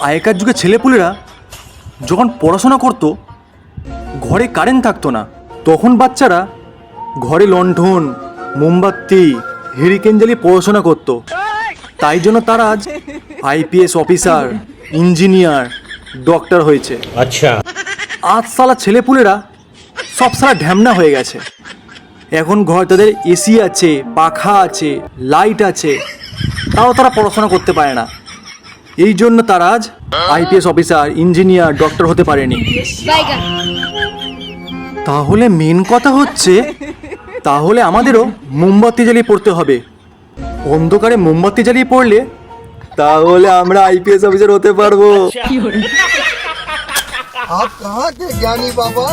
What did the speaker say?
আগেকার যুগে ছেলেপুলেরা যখন পড়াশোনা করতো ঘরে কারেন্ট থাকতো না, তখন বাচ্চারা ঘরে লণ্ঠন, মোমবাতি, হেরিকেন জ্বালিয়ে পড়াশোনা করতো। তাই জন্য তারা আজ আইপিএস অফিসার, ইঞ্জিনিয়ার, ডক্টর হয়েছে। আচ্ছা, আজ সালা ছেলেপুলেরা সব সালা ঢ্যামনা হয়ে গেছে। এখন ঘর তাদের এসি আছে, পাখা আছে, লাইট আছে, তাও তারা পড়াশোনা করতে পারে না। এই জন্য তারা আজ আইপিএস অফিসার, ইঞ্জিনিয়ার, ডক্টর হতে পারেনি। তাহলে মেন কথা হচ্ছে, তাহলে আমাদেরও মোমবাতি জ্বালিয়ে পড়তে হবে। অন্ধকারে মোমবাতি জ্বালিয়ে পড়লে তাহলে আমরা আইপিএস অফিসার হতে পারবো। आप कहाँ थे ज्ञानी बाबा?